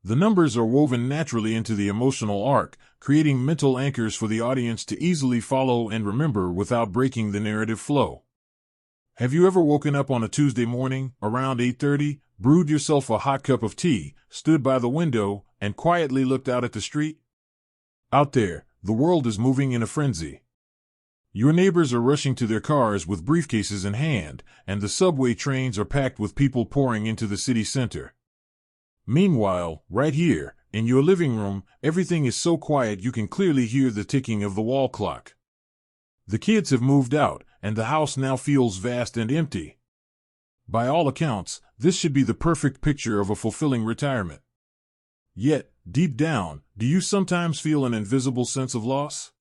The numbers are woven naturally into the emotional arc, creating mental anchors for the audience to easily follow and remember without breaking the narrative flow. Have you ever woken up on a Tuesday morning, around 8:30, brewed yourself a hot cup of tea, stood by the window, and quietly looked out at the street? Out there, the world is moving in a frenzy. Your neighbors are rushing to their cars with briefcases in hand, and the subway trains are packed with people pouring into the city center. Meanwhile, right here, in your living room, everything is so quiet you can clearly hear the ticking of the wall clock. The kids have moved out, and the house now feels vast and empty. By all accounts, this should be the perfect picture of a fulfilling retirement. Yet, deep down, do you sometimes feel an invisible sense of loss?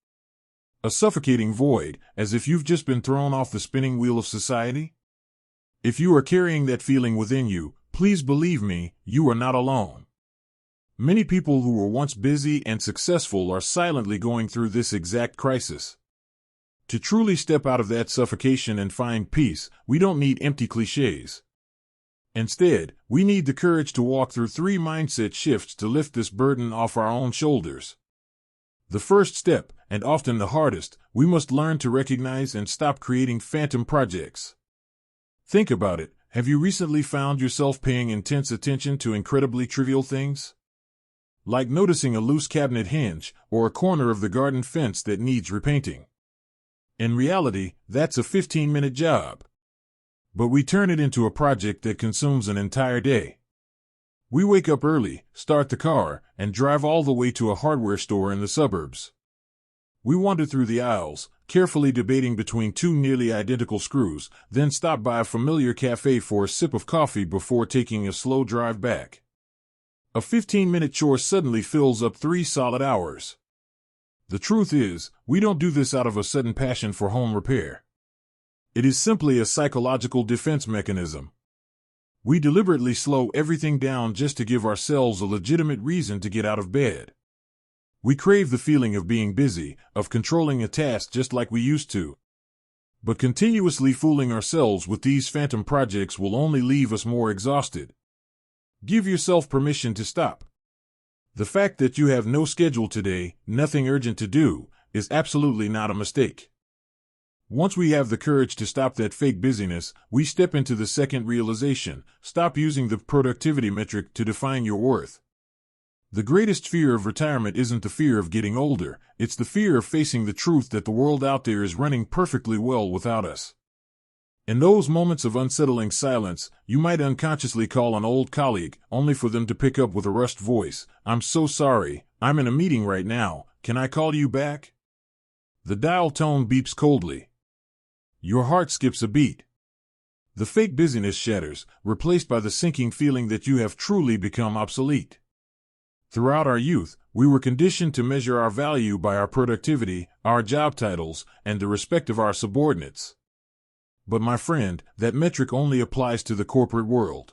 A suffocating void, as if you've just been thrown off the spinning wheel of society? If you are carrying that feeling within you, please believe me, you are not alone. Many people who were once busy and successful are silently going through this exact crisis. To truly step out of that suffocation and find peace, we don't need empty cliches. Instead, we need the courage to walk through 3 mindset shifts to lift this burden off our own shoulders. The first step, and often the hardest, we must learn to recognize and stop creating phantom projects. Think about it. Have you recently found yourself paying intense attention to incredibly trivial things? Like noticing a loose cabinet hinge or a corner of the garden fence that needs repainting. In reality, that's a 15-minute job. But we turn it into a project that consumes an entire day. We wake up early, start the car, and drive all the way to a hardware store in the suburbs. We wander through the aisles, carefully debating between 2 nearly identical screws, then stop by a familiar cafe for a sip of coffee before taking a slow drive back. A 15-minute chore suddenly fills up 3 solid hours. The truth is, we don't do this out of a sudden passion for home repair. It is simply a psychological defense mechanism. We deliberately slow everything down just to give ourselves a legitimate reason to get out of bed. We crave the feeling of being busy, of controlling a task just like we used to. But continuously fooling ourselves with these phantom projects will only leave us more exhausted. Give yourself permission to stop. The fact that you have no schedule today, nothing urgent to do, is absolutely not a mistake. Once we have the courage to stop that fake busyness, we step into the second realization: stop using the productivity metric to define your worth. The greatest fear of retirement isn't the fear of getting older, it's the fear of facing the truth that the world out there is running perfectly well without us. In those moments of unsettling silence, you might unconsciously call an old colleague, only for them to pick up with a rushed voice: "I'm so sorry, I'm in a meeting right now, can I call you back?" The dial tone beeps coldly. Your heart skips a beat. The fake busyness shatters, replaced by the sinking feeling that you have truly become obsolete. Throughout our youth, we were conditioned to measure our value by our productivity, our job titles, and the respect of our subordinates. But my friend, that metric only applies to the corporate world.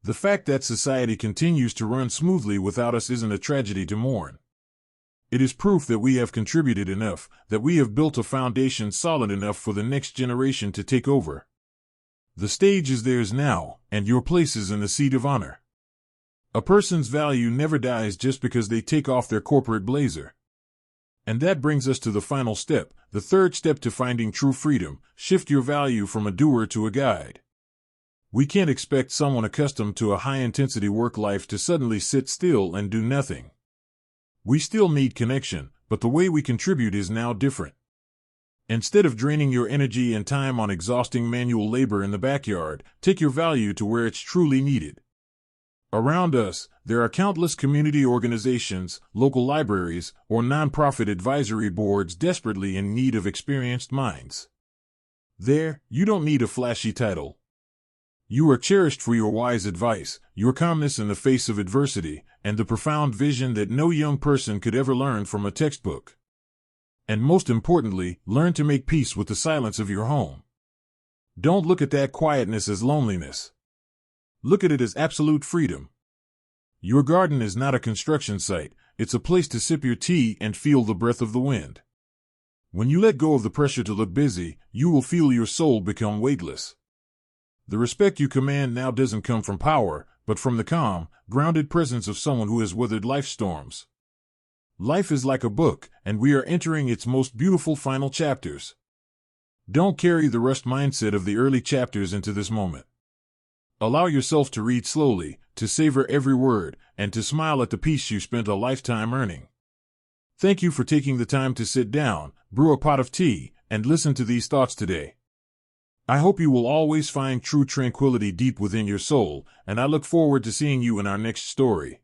The fact that society continues to run smoothly without us isn't a tragedy to mourn. It is proof that we have contributed enough, that we have built a foundation solid enough for the next generation to take over. The stage is theirs now, and your place is in the seat of honor. A person's value never dies just because they take off their corporate blazer. And that brings us to the final step, the third step to finding true freedom: shift your value from a doer to a guide. We can't expect someone accustomed to a high-intensity work life to suddenly sit still and do nothing. We still need connection, but the way we contribute is now different. Instead of draining your energy and time on exhausting manual labor in the backyard, take your value to where it's truly needed. Around us, there are countless community organizations, local libraries, or nonprofit advisory boards desperately in need of experienced minds. There, you don't need a flashy title. You are cherished for your wise advice, your calmness in the face of adversity, and the profound vision that no young person could ever learn from a textbook. And most importantly, learn to make peace with the silence of your home. Don't look at that quietness as loneliness. Look at it as absolute freedom. Your garden is not a construction site, it's a place to sip your tea and feel the breath of the wind. When you let go of the pressure to look busy, you will feel your soul become weightless. The respect you command now doesn't come from power, but from the calm, grounded presence of someone who has weathered life's storms. Life is like a book, and we are entering its most beautiful final chapters. Don't carry the rushed mindset of the early chapters into this moment. Allow yourself to read slowly, to savor every word, and to smile at the peace you spent a lifetime earning. Thank you for taking the time to sit down, brew a pot of tea, and listen to these thoughts today. I hope you will always find true tranquility deep within your soul, and I look forward to seeing you in our next story.